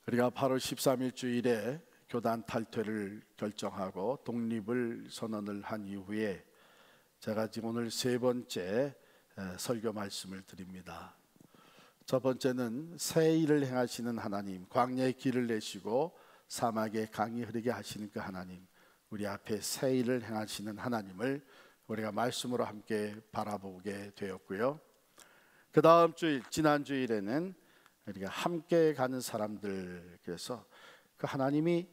우리가 8월 13일 주일에 교단 탈퇴를 결정하고 독립을 선언을 한 이후에 제가 지금 오늘 세 번째 설교 말씀을 드립니다. 첫 번째는 새 일을 행하시는 하나님, 광야에 길을 내시고 사막에 강이 흐르게 하시는 그 하나님, 우리 앞에 새 일을 행하시는 하나님을 우리가 말씀으로 함께 바라보게 되었고요. 그 다음 주일, 지난 주일에는 우리가 함께 가는 사람들, 그래서 그 하나님이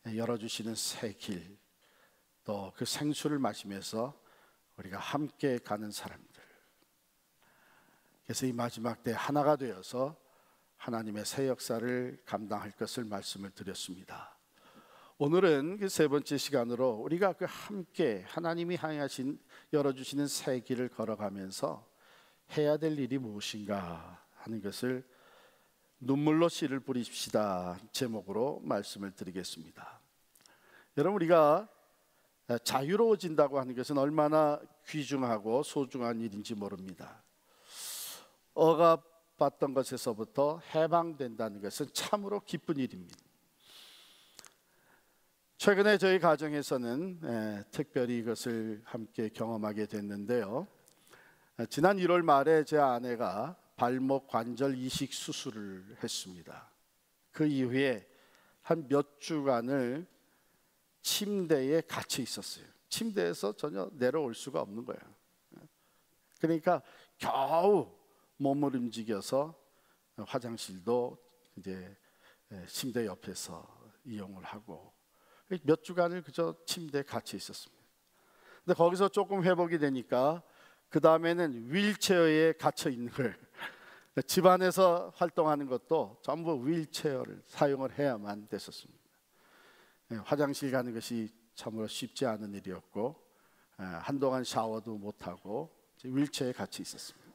열어주시는 새 길, 또 그 생수를 마시면서 우리가 함께 가는 사람들, 그래서 이 마지막 때 하나가 되어서 하나님의 새 역사를 감당할 것을 말씀을 드렸습니다. 오늘은 그 세 번째 시간으로 우리가 그 함께 하나님이 향하신 열어주시는 새 길을 걸어가면서 해야 될 일이 무엇인가 하는 것을 눈물로 씨를 뿌리십시다 제목으로 말씀을 드리겠습니다. 여러분, 우리가 자유로워진다고 하는 것은 얼마나 귀중하고 소중한 일인지 모릅니다. 억압받던 것에서부터 해방된다는 것은 참으로 기쁜 일입니다. 최근에 저희 가정에서는 특별히 이것을 함께 경험하게 됐는데요. 지난 1월 말에 제 아내가 발목 관절 이식 수술을 했습니다. 그 이후에 한 몇 주간을 침대에 갇혀 있었어요. 침대에서 전혀 내려올 수가 없는 거예요. 그러니까 겨우 몸을 움직여서 화장실도 이제 침대 옆에서 이용을 하고 몇 주간을 그저 침대에 갇혀 있었습니다. 근데 거기서 조금 회복이 되니까 그 다음에는 휠체어에 갇혀 있는 거예요. 집안에서 활동하는 것도 전부 휠체어를 사용을 해야만 됐었습니다. 화장실 가는 것이 참으로 쉽지 않은 일이었고 한동안 샤워도 못하고 휠체어에 갇혀 있었습니다.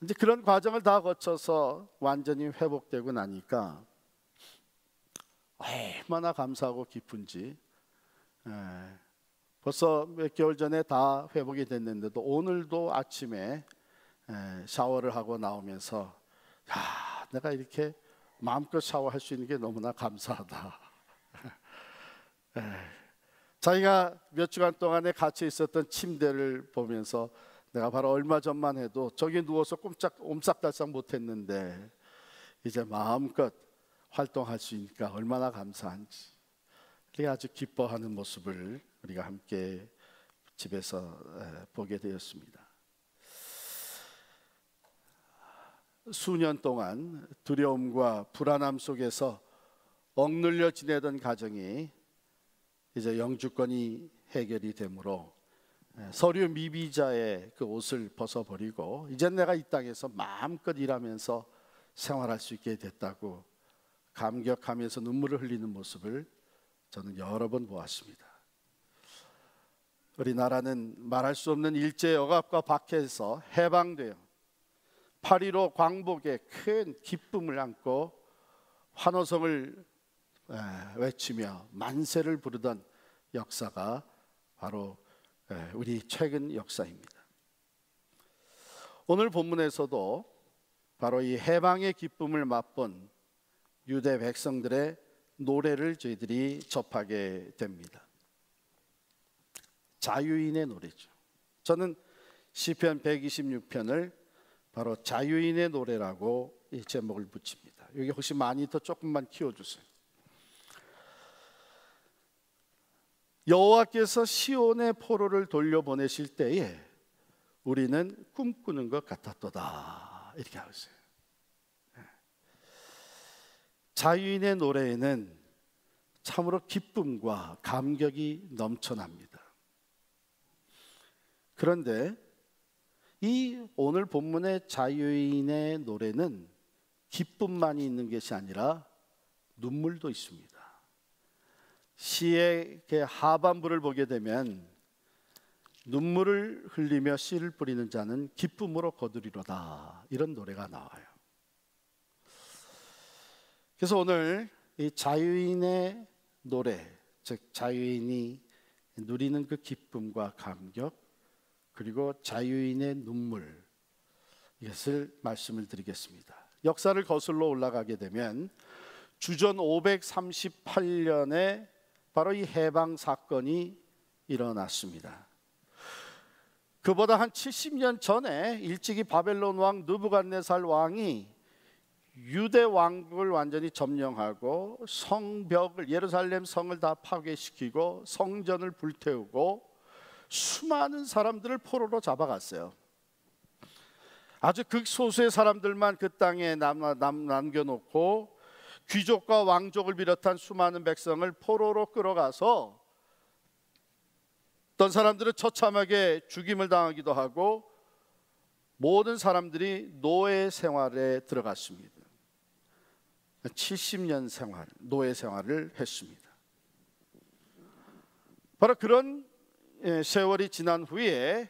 이제 그런 과정을 다 거쳐서 완전히 회복되고 나니까 얼마나 감사하고 기쁜지, 벌써 몇 개월 전에 다 회복이 됐는데도 오늘도 아침에 샤워를 하고 나오면서 내가 이렇게 마음껏 샤워할 수 있는 게 너무나 감사하다. 자기가 몇 주간 동안에 갇혀 있었던 침대를 보면서 내가 바로 얼마 전만 해도 저기 누워서 옴짝달싹 못했는데 이제 마음껏 활동할 수 있으니까 얼마나 감사한지, 우리가 아주 기뻐하는 모습을 우리가 함께 집에서 보게 되었습니다. 수년 동안 두려움과 불안함 속에서 억눌려 지내던 가정이 이제 영주권이 해결이 되므로 서류 미비자의 그 옷을 벗어버리고 이젠 내가 이 땅에서 마음껏 일하면서 생활할 수 있게 됐다고 감격하면서 눈물을 흘리는 모습을 저는 여러 번 보았습니다. 우리나라는 말할 수 없는 일제 억압과 박해에서 해방되어 8.15 광복의 큰 기쁨을 안고 환호성을 외치며 만세를 부르던 역사가 바로 우리 최근 역사입니다. 오늘 본문에서도 바로 이 해방의 기쁨을 맛본 유대 백성들의 노래를 저희들이 접하게 됩니다. 자유인의 노래죠. 저는 시편 126편을 바로 자유인의 노래라고 이 제목을 붙입니다. 여기 혹시 많이 더 조금만 키워주세요. 여호와께서 시온의 포로를 돌려보내실 때에 우리는 꿈꾸는 것 같았도다, 이렇게 하고 있어요. 자유인의 노래에는 참으로 기쁨과 감격이 넘쳐납니다. 그런데 이 오늘 본문의 자유인의 노래는 기쁨만이 있는 것이 아니라 눈물도 있습니다. 시의 하반부를 보게 되면 눈물을 흘리며 씨를 뿌리는 자는 기쁨으로 거두리로다, 이런 노래가 나와요. 그래서 오늘 이 자유인의 노래, 즉 자유인이 누리는 그 기쁨과 감격, 그리고 자유인의 눈물, 이것을 말씀을 드리겠습니다. 역사를 거슬러 올라가게 되면 주전 538년에 바로 이 해방 사건이 일어났습니다. 그보다 한 70년 전에 일찍이 바벨론 왕 느부갓네살 왕이 유대 왕국을 완전히 점령하고 성벽을, 예루살렘 성을 다 파괴시키고 성전을 불태우고 수많은 사람들을 포로로 잡아갔어요. 아주 극소수의 사람들만 그 땅에 남겨놓고 귀족과 왕족을 비롯한 수많은 백성을 포로로 끌어가서 어떤 사람들은 처참하게 죽임을 당하기도 하고 모든 사람들이 노예 생활에 들어갔습니다. 70년 생활, 노예 생활을 했습니다. 바로 그런 세월이 지난 후에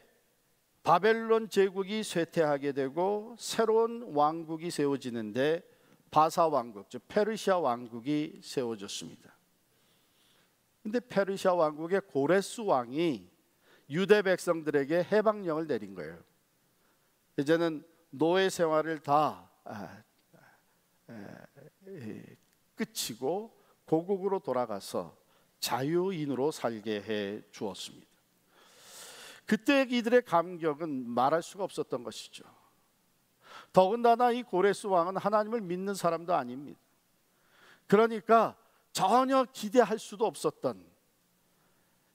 바벨론 제국이 쇠퇴하게 되고 새로운 왕국이 세워지는데 바사 왕국, 즉 페르시아 왕국이 세워졌습니다. 근데 페르시아 왕국의 고레스 왕이 유대 백성들에게 해방령을 내린 거예요. 이제는 노예 생활을 다 끝이고 고국으로 돌아가서 자유인으로 살게 해 주었습니다. 그때 이들의 감격은 말할 수가 없었던 것이죠. 더군다나 이 고레스 왕은 하나님을 믿는 사람도 아닙니다. 그러니까 전혀 기대할 수도 없었던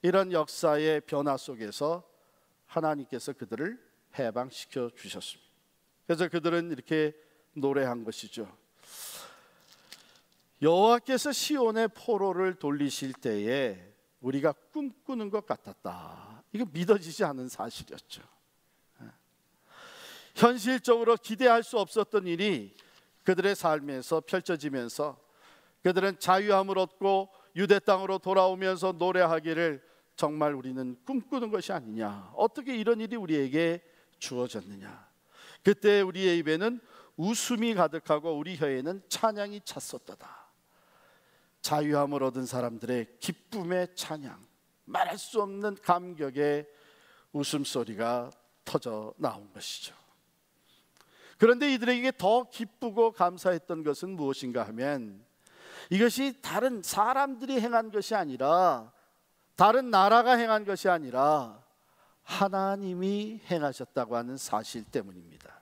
이런 역사의 변화 속에서 하나님께서 그들을 해방시켜 주셨습니다. 그래서 그들은 이렇게 노래한 것이죠. 여호와께서 시온의 포로를 돌리실 때에 우리가 꿈꾸는 것 같았다. 이거 믿어지지 않은 사실이었죠. 현실적으로 기대할 수 없었던 일이 그들의 삶에서 펼쳐지면서 그들은 자유함을 얻고 유대 땅으로 돌아오면서 노래하기를 정말 우리는 꿈꾸는 것이 아니냐, 어떻게 이런 일이 우리에게 주어졌느냐. 그때 우리의 입에는 웃음이 가득하고 우리 혀에는 찬양이 찼었도다. 자유함을 얻은 사람들의 기쁨의 찬양, 말할 수 없는 감격의 웃음소리가 터져 나온 것이죠. 그런데 이들에게 더 기쁘고 감사했던 것은 무엇인가 하면 이것이 다른 사람들이 행한 것이 아니라, 다른 나라가 행한 것이 아니라 하나님이 행하셨다고 하는 사실 때문입니다.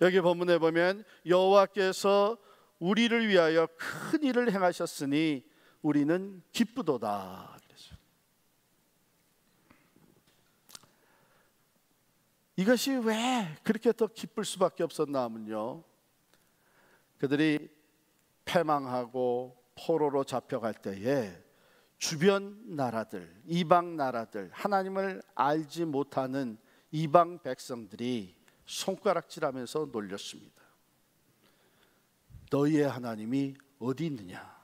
여기 본문에 보면 여호와께서 우리를 위하여 큰 일을 행하셨으니 우리는 기쁘도다. 그래서 이것이 왜 그렇게 더 기쁠 수밖에 없었나 하면요, 그들이 패망하고 포로로 잡혀갈 때에 주변 나라들, 이방 나라들, 하나님을 알지 못하는 이방 백성들이 손가락질하면서 놀렸습니다. 너희의 하나님이 어디 있느냐?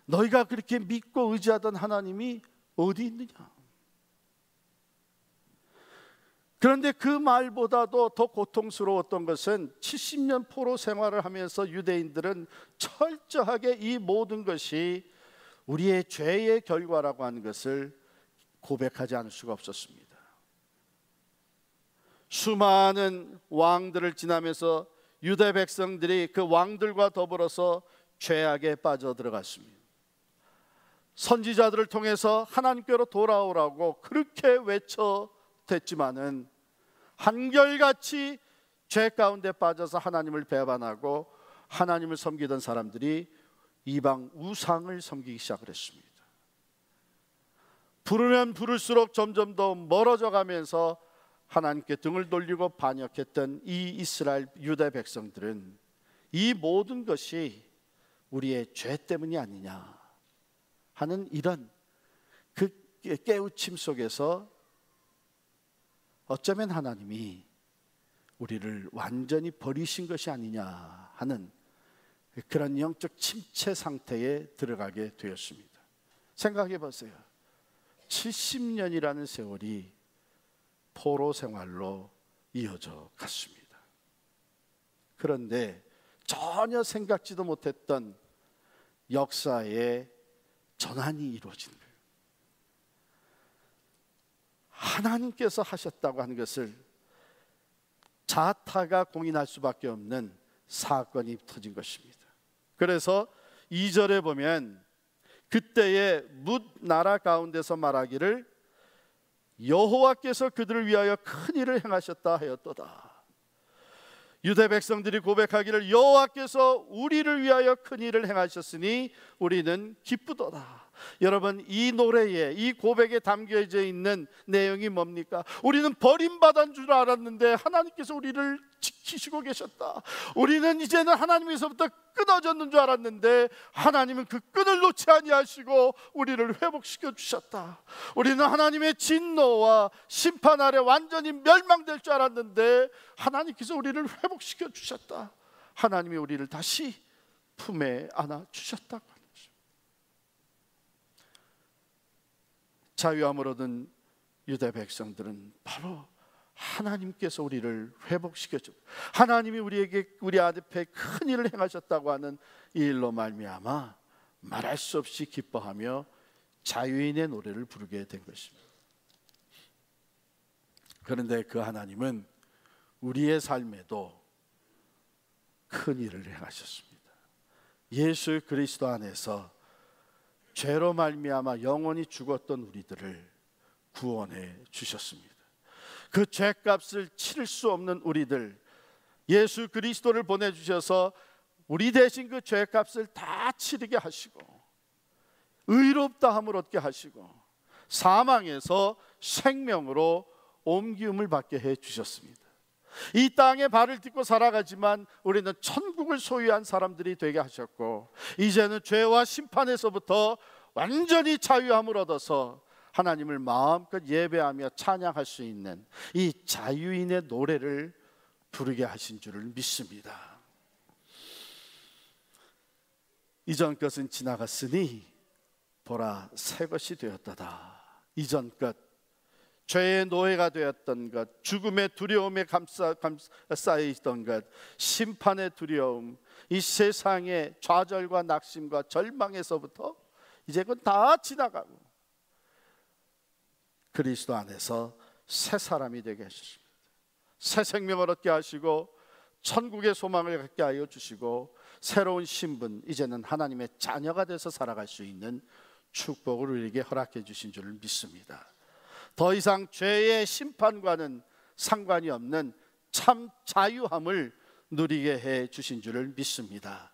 너희가 그렇게 믿고 의지하던 하나님이 어디 있느냐? 그런데 그 말보다도 더 고통스러웠던 것은 70년 포로 생활을 하면서 유대인들은 철저하게 이 모든 것이 우리의 죄의 결과라고 하는 것을 고백하지 않을 수가 없었습니다. 수많은 왕들을 지나면서 유대 백성들이 그 왕들과 더불어서 죄악에 빠져들어갔습니다. 선지자들을 통해서 하나님께로 돌아오라고 그렇게 외쳐댔지만은 한결같이 죄 가운데 빠져서 하나님을 배반하고 하나님을 섬기던 사람들이 이방 우상을 섬기기 시작을 했습니다. 부르면 부를수록 점점 더 멀어져 가면서 하나님께 등을 돌리고 반역했던 이 이스라엘 유대 백성들은 이 모든 것이 우리의 죄 때문이 아니냐 하는 이런 그 깨우침 속에서 어쩌면 하나님이 우리를 완전히 버리신 것이 아니냐 하는 그런 영적 침체 상태에 들어가게 되었습니다. 생각해 보세요. 70년이라는 세월이 포로 생활로 이어져 갔습니다. 그런데 전혀 생각지도 못했던 역사의 전환이 이루어진 거예요. 하나님께서 하셨다고 하는 것을 자타가 공인할 수밖에 없는 사건이 터진 것입니다. 그래서 2절에 보면 그때에 뭇 나라 가운데서 말하기를 여호와께서 그들을 위하여 큰 일을 행하셨다 하였도다. 유대 백성들이 고백하기를 여호와께서 우리를 위하여 큰 일을 행하셨으니 우리는 기쁘도다. 여러분, 이 노래에, 이 고백에 담겨져 있는 내용이 뭡니까? 우리는 버림받은 줄 알았는데 하나님께서 우리를 지키시고 계셨다. 우리는 이제는 하나님에서부터 끊어졌는 줄 알았는데 하나님은 그 끈을 놓지 아니하시고 우리를 회복시켜 주셨다. 우리는 하나님의 진노와 심판 아래 완전히 멸망될 줄 알았는데 하나님께서 우리를 회복시켜 주셨다. 하나님이 우리를 다시 품에 안아 주셨다고 하는 거죠. 자유함을 얻은 유대 백성들은 바로 하나님께서 우리를 회복시켜줘, 하나님이 우리 앞에 큰 일을 행하셨다고 하는 이 일로 말미암아 말할 수 없이 기뻐하며 자유인의 노래를 부르게 된 것입니다. 그런데 그 하나님은 우리의 삶에도 큰 일을 행하셨습니다. 예수 그리스도 안에서 죄로 말미암아 영원히 죽었던 우리들을 구원해 주셨습니다. 그 죄값을 치를 수 없는 우리들, 예수 그리스도를 보내주셔서 우리 대신 그 죄값을 다 치르게 하시고 의롭다함을 얻게 하시고 사망에서 생명으로 옮기움을 받게 해 주셨습니다. 이 땅에 발을 딛고 살아가지만 우리는 천국을 소유한 사람들이 되게 하셨고 이제는 죄와 심판에서부터 완전히 자유함을 얻어서 하나님을 마음껏 예배하며 찬양할 수 있는 이 자유인의 노래를 부르게 하신 줄을 믿습니다. 이전 것은 지나갔으니 보라 새 것이 되었도다. 이전 것, 죄의 노예가 되었던 것, 죽음의 두려움에 쌓여 있던 것, 심판의 두려움, 이 세상의 좌절과 낙심과 절망에서부터 이제 그건 다 지나가고 그리스도 안에서 새 사람이 되게 하셨습니다. 새 생명을 얻게 하시고 천국의 소망을 갖게 하여 주시고 새로운 신분, 이제는 하나님의 자녀가 돼서 살아갈 수 있는 축복을 우리에게 허락해 주신 줄을 믿습니다. 더 이상 죄의 심판과는 상관이 없는 참 자유함을 누리게 해 주신 줄을 믿습니다.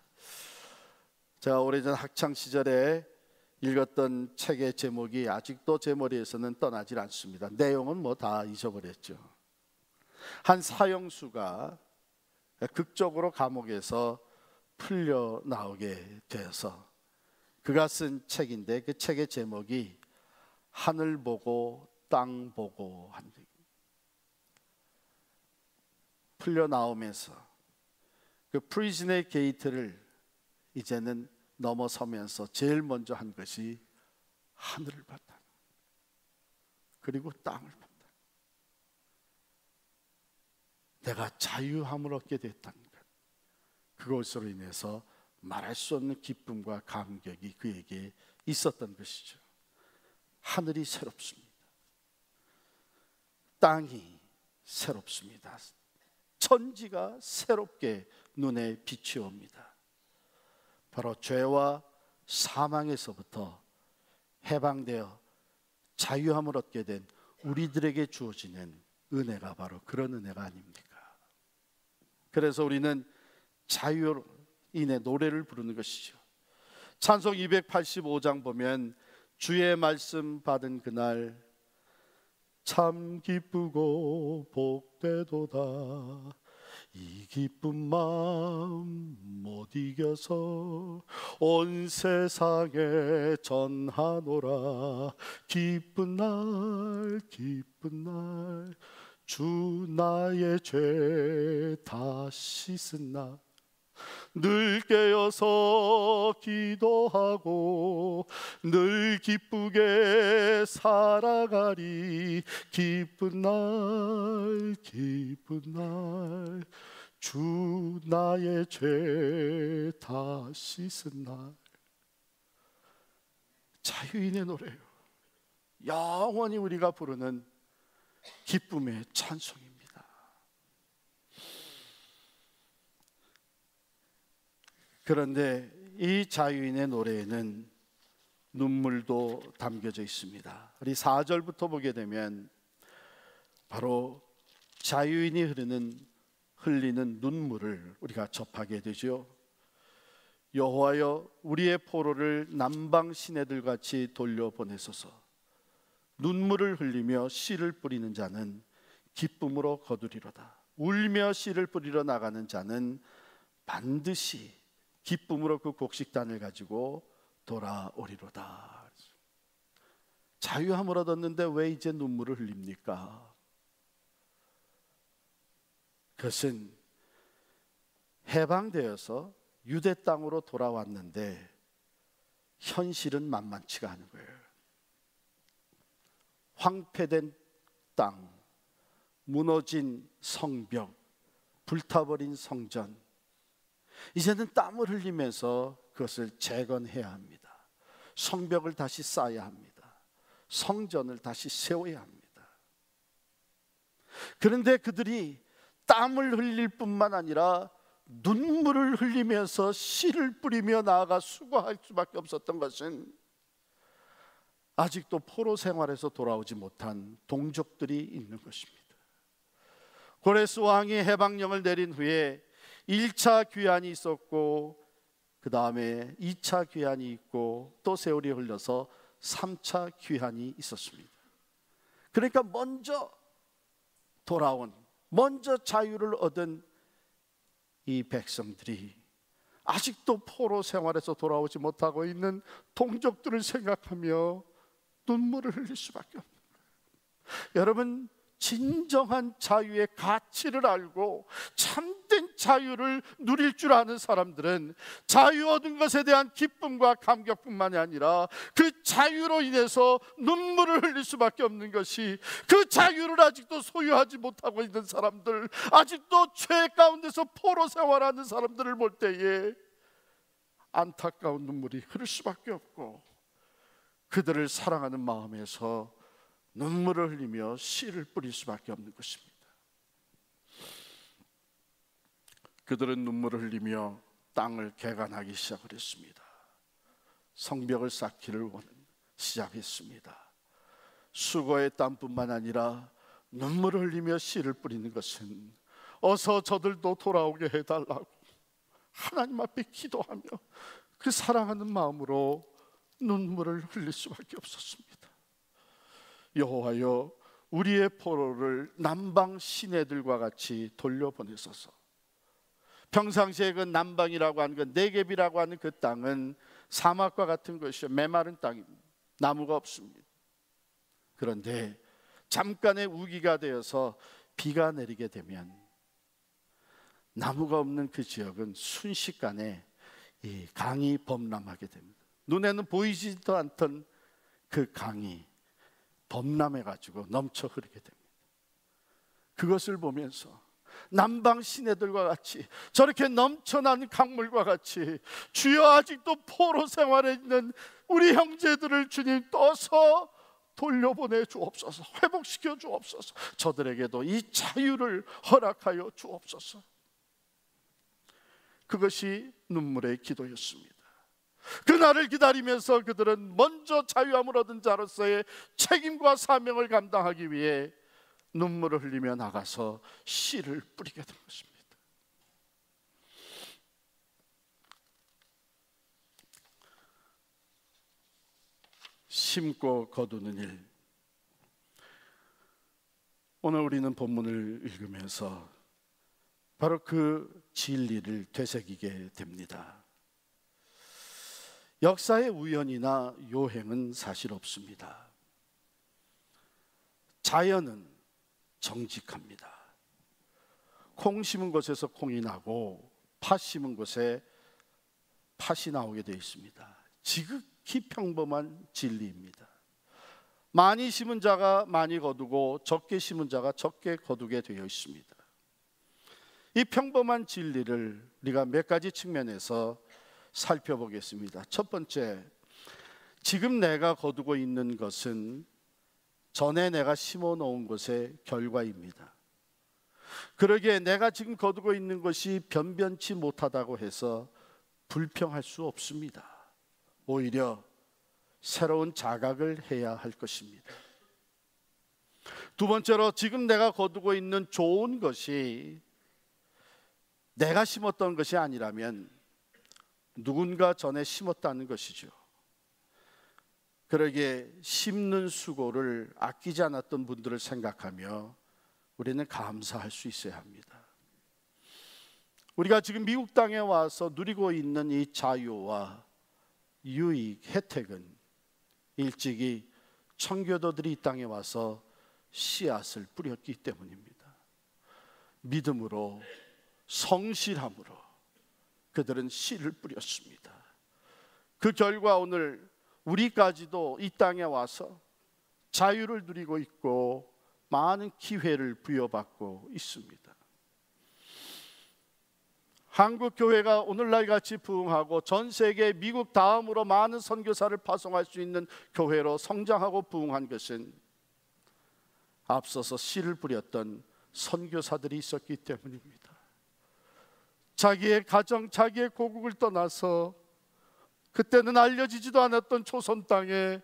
제가 오래전 학창시절에 읽었던 책의 제목이 아직도 제 머리에서는 떠나질 않습니다. 내용은 뭐 다 잊어버렸죠. 한 사형수가 극적으로 감옥에서 풀려 나오게 되어서 그가 쓴 책인데 그 책의 제목이 하늘 보고 땅 보고 한 적. 풀려 나오면서 그 프리즌의 게이트를 이제는 넘어서면서 제일 먼저 한 것이 하늘을 봤다. 그리고 땅을 봤다. 내가 자유함을 얻게 됐다는 것. 그것으로 인해서 말할 수 없는 기쁨과 감격이 그에게 있었던 것이죠. 하늘이 새롭습니다. 땅이 새롭습니다. 천지가 새롭게 눈에 빛이 옵니다. 바로 죄와 사망에서부터 해방되어 자유함을 얻게 된 우리들에게 주어지는 은혜가 바로 그런 은혜가 아닙니까? 그래서 우리는 자유인의 노래를 부르는 것이죠. 찬송 285장 보면 주의 말씀 받은 그날 참 기쁘고 복되도다. 이 기쁜 마음 못 이겨서 온 세상에 전하노라. 기쁜 날 기쁜 날 주 나의 죄 다 씻은 날 늘 깨어서 기도하고 늘 기쁘게 살아가리. 기쁜 날 기쁜 날 주 나의 죄 다 씻은 날. 자유인의 노래요. 영원히 우리가 부르는 기쁨의 찬송입니다. 그런데 이 자유인의 노래에는 눈물도 담겨져 있습니다. 우리 4절부터 보게 되면 바로 자유인이 흘리는 눈물을 우리가 접하게 되죠. 여호와여, 우리의 포로를 남방 시내들 같이 돌려보내소서. 눈물을 흘리며 씨를 뿌리는 자는 기쁨으로 거두리로다. 울며 씨를 뿌리러 나가는 자는 반드시 기쁨으로 그 곡식단을 가지고 돌아오리로다. 자유함을 얻었는데 왜 이제 눈물을 흘립니까? 그것은 해방되어서 유대 땅으로 돌아왔는데 현실은 만만치가 않은 거예요. 황폐된 땅, 무너진 성벽, 불타버린 성전, 이제는 땀을 흘리면서 그것을 재건해야 합니다. 성벽을 다시 쌓아야 합니다. 성전을 다시 세워야 합니다. 그런데 그들이 땀을 흘릴 뿐만 아니라 눈물을 흘리면서 씨를 뿌리며 나아가 수고할 수밖에 없었던 것은 아직도 포로 생활에서 돌아오지 못한 동족들이 있는 것입니다. 고레스 왕이 해방령을 내린 후에 1차 귀환이 있었고, 그 다음에 2차 귀환이 있고, 또 세월이 흘러서 3차 귀환이 있었습니다. 그러니까 먼저 돌아온, 먼저 자유를 얻은 이 백성들이 아직도 포로 생활에서 돌아오지 못하고 있는 동족들을 생각하며 눈물을 흘릴 수밖에 없는 거예요. 여러분, 진정한 자유의 가치를 알고 참된 자유를 누릴 줄 아는 사람들은 자유 얻은 것에 대한 기쁨과 감격뿐만이 아니라 그 자유로 인해서 눈물을 흘릴 수밖에 없는 것이, 그 자유를 아직도 소유하지 못하고 있는 사람들, 아직도 죄 가운데서 포로 생활하는 사람들을 볼 때에 안타까운 눈물이 흐를 수밖에 없고, 그들을 사랑하는 마음에서 눈물을 흘리며 씨를 뿌릴 수밖에 없는 것입니다. 그들은 눈물을 흘리며 땅을 개간하기 시작을 했습니다. 성벽을 쌓기를 시작했습니다. 수고의 땀뿐만 아니라 눈물을 흘리며 씨를 뿌리는 것은 어서 저들도 돌아오게 해달라고 하나님 앞에 기도하며 그 사랑하는 마음으로 눈물을 흘릴 수밖에 없었습니다. 여호와여, 우리의 포로를 남방 시내들과 같이 돌려보내소서. 평상시에 그 남방이라고 하는, 그 네겝이라고 하는 그 땅은 사막과 같은 것이요, 메마른 땅입니다. 나무가 없습니다. 그런데 잠깐의 우기가 되어서 비가 내리게 되면 나무가 없는 그 지역은 순식간에 이 강이 범람하게 됩니다. 눈에는 보이지도 않던 그 강이 범람해가지고 넘쳐 흐르게 됩니다. 그것을 보면서 남방 시내들과 같이, 저렇게 넘쳐난 강물과 같이, 주여 아직도 포로 생활에 있는 우리 형제들을 주님 떠서 돌려보내 주옵소서, 회복시켜 주옵소서, 저들에게도 이 자유를 허락하여 주옵소서. 그것이 눈물의 기도였습니다. 그날을 기다리면서 그들은 먼저 자유함을 얻은 자로서의 책임과 사명을 감당하기 위해 눈물을 흘리며 나가서 씨를 뿌리게 된 것입니다. 심고 거두는 일. 오늘 우리는 본문을 읽으면서 바로 그 진리를 되새기게 됩니다. 역사의 우연이나 요행은 사실 없습니다. 자연은 정직합니다. 콩 심은 곳에서 콩이 나고 팥 심은 곳에 팥이 나오게 되어 있습니다. 지극히 평범한 진리입니다. 많이 심은 자가 많이 거두고 적게 심은 자가 적게 거두게 되어 있습니다. 이 평범한 진리를 우리가 몇 가지 측면에서 살펴보겠습니다. 첫 번째, 지금 내가 거두고 있는 것은 전에 내가 심어 놓은 것의 결과입니다. 그러기에 내가 지금 거두고 있는 것이 변변치 못하다고 해서 불평할 수 없습니다. 오히려 새로운 자각을 해야 할 것입니다. 두 번째로, 지금 내가 거두고 있는 좋은 것이 내가 심었던 것이 아니라면 누군가 전에 심었다는 것이죠. 그러기에 심는 수고를 아끼지 않았던 분들을 생각하며 우리는 감사할 수 있어야 합니다. 우리가 지금 미국 땅에 와서 누리고 있는 이 자유와 유익, 혜택은 일찍이 청교도들이 이 땅에 와서 씨앗을 뿌렸기 때문입니다. 믿음으로, 성실함으로 그들은 씨를 뿌렸습니다. 그 결과 오늘 우리까지도 이 땅에 와서 자유를 누리고 있고 많은 기회를 부여받고 있습니다. 한국 교회가 오늘날 같이 부흥하고 전 세계 미국 다음으로 많은 선교사를 파송할 수 있는 교회로 성장하고 부흥한 것은 앞서서 씨를 뿌렸던 선교사들이 있었기 때문입니다. 자기의 가정, 자기의 고국을 떠나서 그때는 알려지지도 않았던 초선 땅에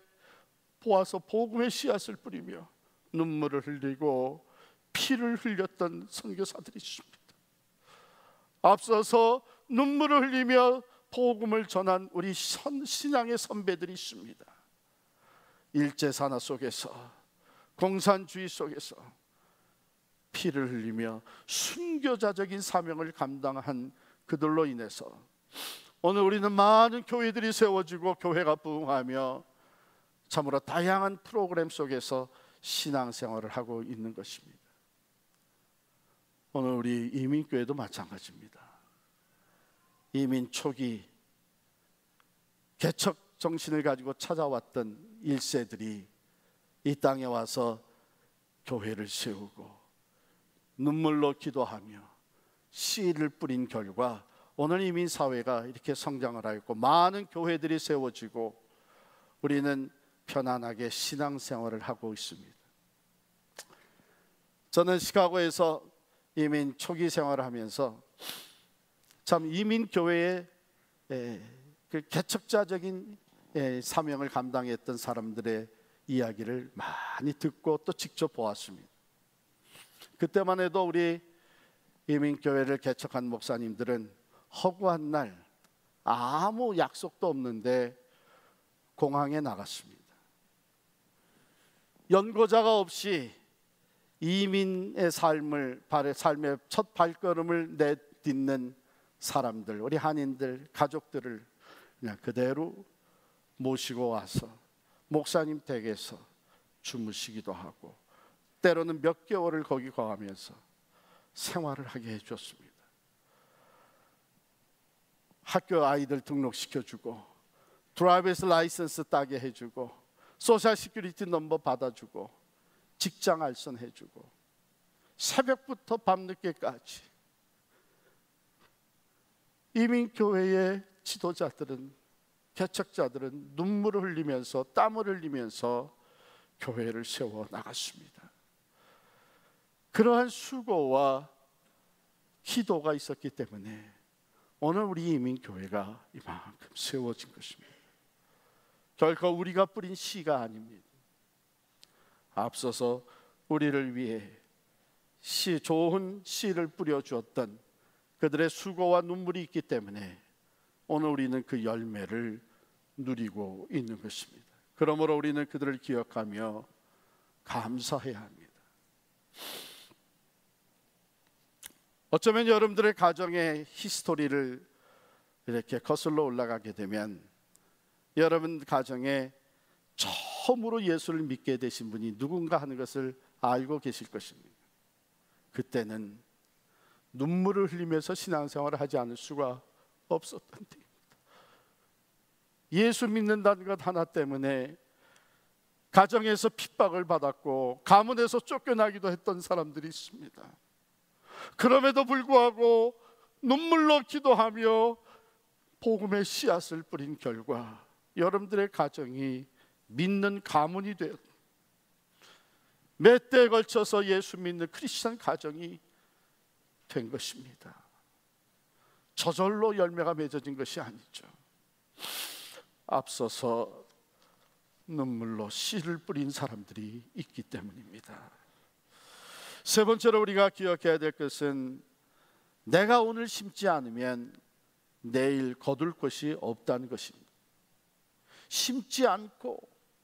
보아서 복음의 씨앗을 뿌리며 눈물을 흘리고 피를 흘렸던 선교사들이 있습니다. 앞서서 눈물을 흘리며 복음을 전한 우리 신앙의 선배들이 있습니다. 일제산하 속에서, 공산주의 속에서 피를 흘리며 순교자적인 사명을 감당한 그들로 인해서 오늘 우리는 많은 교회들이 세워지고 교회가 부흥하며 참으로 다양한 프로그램 속에서 신앙생활을 하고 있는 것입니다. 오늘 우리 이민교회도 마찬가지입니다. 이민 초기 개척 정신을 가지고 찾아왔던 1세들이 이 땅에 와서 교회를 세우고 눈물로 기도하며 씨를 뿌린 결과 오늘 이민사회가 이렇게 성장을 하였고 많은 교회들이 세워지고 우리는 편안하게 신앙생활을 하고 있습니다. 저는 시카고에서 이민 초기 생활을 하면서 참 이민교회의 그 개척자적인 사명을 감당했던 사람들의 이야기를 많이 듣고 또 직접 보았습니다. 그때만 해도 우리 이민교회를 개척한 목사님들은 허구한 날 아무 약속도 없는데 공항에 나갔습니다. 연고자가 없이 이민의 삶의 첫 발걸음을 내딛는 사람들, 우리 한인들, 가족들을 그냥 그대로 모시고 와서 목사님 댁에서 주무시기도 하고 때로는 몇 개월을 거기 거하면서 생활을 하게 해줬습니다. 학교 아이들 등록시켜주고 드라이버스 라이선스 따게 해주고 소셜 시큐리티 넘버 받아주고 직장 알선해주고 새벽부터 밤늦게까지 이민교회의 지도자들은, 개척자들은 눈물을 흘리면서 땀을 흘리면서 교회를 세워 나갔습니다. 그러한 수고와 기도가 있었기 때문에 오늘 우리 이민교회가 이만큼 세워진 것입니다. 결코 우리가 뿌린 씨가 아닙니다. 앞서서 우리를 위해 좋은 씨를 뿌려주었던 그들의 수고와 눈물이 있기 때문에 오늘 우리는 그 열매를 누리고 있는 것입니다. 그러므로 우리는 그들을 기억하며 감사해야 합니다. 어쩌면 여러분들의 가정의 히스토리를 이렇게 거슬러 올라가게 되면 여러분 가정에 처음으로 예수를 믿게 되신 분이 누군가 하는 것을 알고 계실 것입니다. 그때는 눈물을 흘리면서 신앙생활을 하지 않을 수가 없었던 때입니다. 예수 믿는다는 것 하나 때문에 가정에서 핍박을 받았고 가문에서 쫓겨나기도 했던 사람들이 있습니다. 그럼에도 불구하고 눈물로 기도하며 복음의 씨앗을 뿌린 결과 여러분들의 가정이 믿는 가문이 되었, 몇 대에 걸쳐서 예수 믿는 크리스찬 가정이 된 것입니다. 저절로 열매가 맺어진 것이 아니죠. 앞서서 눈물로 씨를 뿌린 사람들이 있기 때문입니다. 세 번째로 우리가 기억해야 될 것은 내가 오늘 심지 않으면 내일 거둘 것이 없다는 것입니다. 심지 않고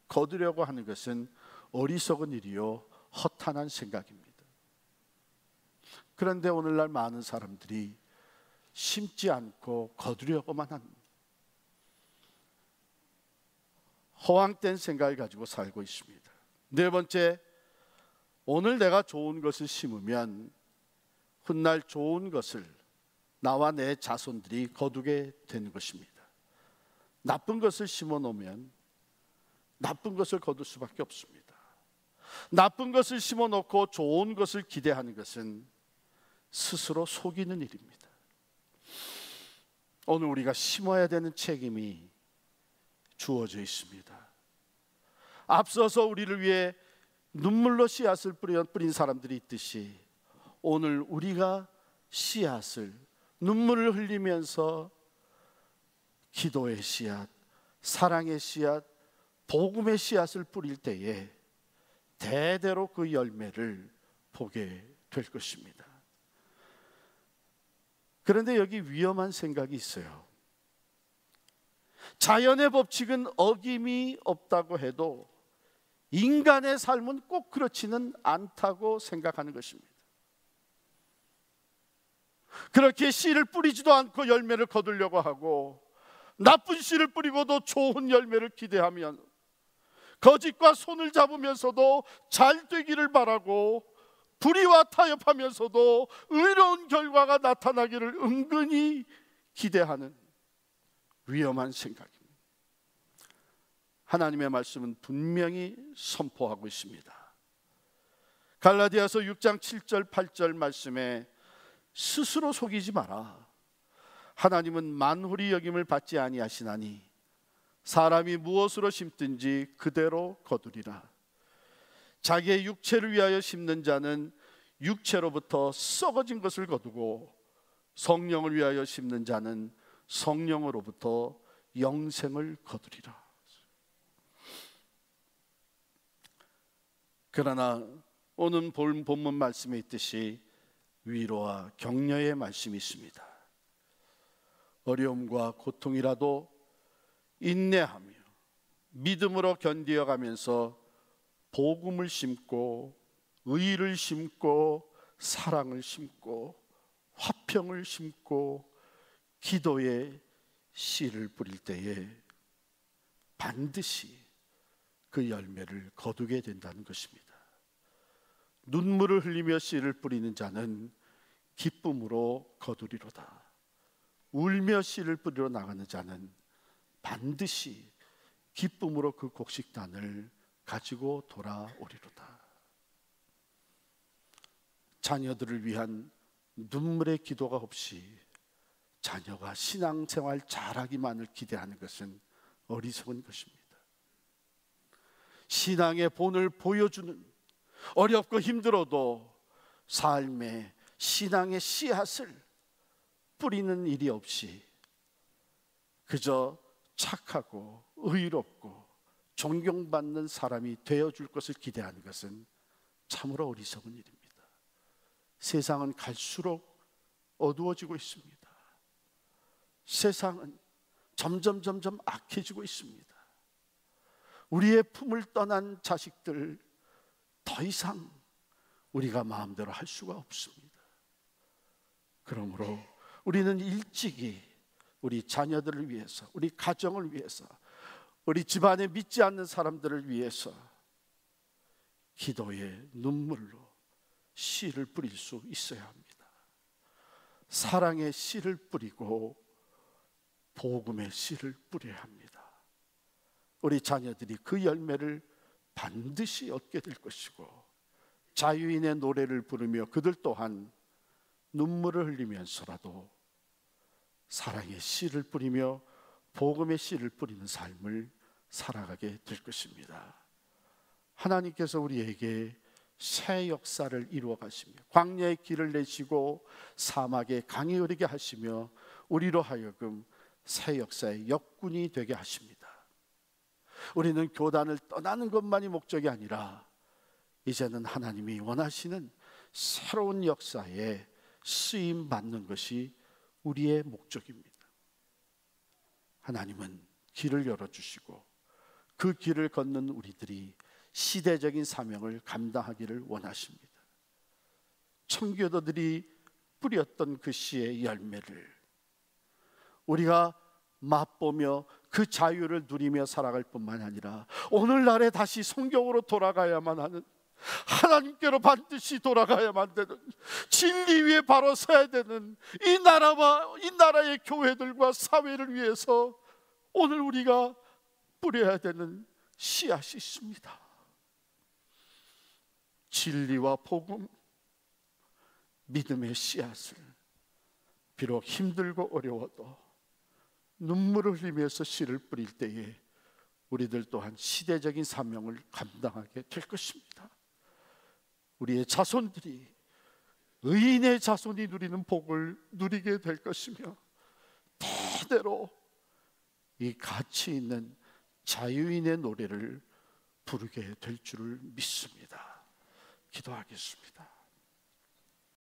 거두려고 하는 것은 어리석은 일이요 허탄한 생각입니다. 그런데 오늘날 많은 사람들이 심지 않고 거두려고만 합니다. 허황된 생각을 가지고 살고 있습니다. 네 번째, 오늘 내가 좋은 것을 심으면 훗날 좋은 것을 나와 내 자손들이 거두게 되는 것입니다. 나쁜 것을 심어 놓으면 나쁜 것을 거둘 수밖에 없습니다. 나쁜 것을 심어 놓고 좋은 것을 기대하는 것은 스스로 속이는 일입니다. 오늘 우리가 심어야 되는 책임이 주어져 있습니다. 앞서서 우리를 위해 눈물로 씨앗을 뿌린 사람들이 있듯이 오늘 우리가 씨앗을 눈물을 흘리면서 기도의 씨앗, 사랑의 씨앗, 복음의 씨앗을 뿌릴 때에 대대로 그 열매를 보게 될 것입니다. 그런데 여기 위험한 생각이 있어요. 자연의 법칙은 어김이 없다고 해도 인간의 삶은 꼭 그렇지는 않다고 생각하는 것입니다. 그렇게 씨를 뿌리지도 않고 열매를 거두려고 하고 나쁜 씨를 뿌리고도 좋은 열매를 기대하면 거짓과 손을 잡으면서도 잘 되기를 바라고 불의와 타협하면서도 의로운 결과가 나타나기를 은근히 기대하는 위험한 생각입니다. 하나님의 말씀은 분명히 선포하고 있습니다. 갈라디아서 6장 7절 8절 말씀에 스스로 속이지 마라. 하나님은 만홀히 여김을 받지 아니하시나니 사람이 무엇으로 심든지 그대로 거두리라. 자기의 육체를 위하여 심는 자는 육체로부터 썩어진 것을 거두고 성령을 위하여 심는 자는 성령으로부터 영생을 거두리라. 그러나 오늘 본문 말씀에 있듯이 위로와 격려의 말씀이 있습니다. 어려움과 고통이라도 인내하며 믿음으로 견디어가면서 복음을 심고 의를 심고 사랑을 심고 화평을 심고 기도의 씨를 뿌릴 때에 반드시 그 열매를 거두게 된다는 것입니다. 눈물을 흘리며 씨를 뿌리는 자는 기쁨으로 거두리로다. 울며 씨를 뿌리러 나가는 자는 반드시 기쁨으로 그 곡식단을 가지고 돌아오리로다. 자녀들을 위한 눈물의 기도가 없이 자녀가 신앙생활 잘하기만을 기대하는 것은 어리석은 것입니다. 신앙의 본을 보여주는, 어렵고 힘들어도 삶의 신앙의 씨앗을 뿌리는 일이 없이 그저 착하고 의롭고 존경받는 사람이 되어줄 것을 기대하는 것은 참으로 어리석은 일입니다. 세상은 갈수록 어두워지고 있습니다. 세상은 점점 악해지고 있습니다. 우리의 품을 떠난 자식들 더 이상 우리가 마음대로 할 수가 없습니다. 그러므로 우리는 일찍이 우리 자녀들을 위해서, 우리 가정을 위해서, 우리 집안에 믿지 않는 사람들을 위해서 기도의 눈물로 씨를 뿌릴 수 있어야 합니다. 사랑의 씨를 뿌리고 복음의 씨를 뿌려야 합니다. 우리 자녀들이 그 열매를 반드시 얻게 될 것이고 자유인의 노래를 부르며 그들 또한 눈물을 흘리면서라도 사랑의 씨를 뿌리며 복음의 씨를 뿌리는 삶을 살아가게 될 것입니다. 하나님께서 우리에게 새 역사를 이루어 가시며 광야의 길을 내시고 사막에 강이 흐르게 하시며 우리로 하여금 새 역사의 역군이 되게 하십니다. 우리는 교단을 떠나는 것만이 목적이 아니라 이제는 하나님이 원하시는 새로운 역사에 쓰임 받는 것이 우리의 목적입니다. 하나님은 길을 열어주시고 그 길을 걷는 우리들이 시대적인 사명을 감당하기를 원하십니다. 청교도들이 뿌렸던 그 씨의 열매를 우리가 맛보며 그 자유를 누리며 살아갈 뿐만 아니라 오늘날에 다시 성경으로 돌아가야만 하는, 하나님께로 반드시 돌아가야만 되는, 진리 위에 바로 서야 되는 이 나라와 이 나라의 교회들과 사회를 위해서 오늘 우리가 뿌려야 되는 씨앗이 있습니다. 진리와 복음, 믿음의 씨앗을 비록 힘들고 어려워도 눈물을 흘리면서 씨를 뿌릴 때에 우리들 또한 시대적인 사명을 감당하게 될 것입니다. 우리의 자손들이 의인의 자손이 누리는 복을 누리게 될 것이며 대대로 이 가치 있는 자유인의 노래를 부르게 될 줄을 믿습니다. 기도하겠습니다.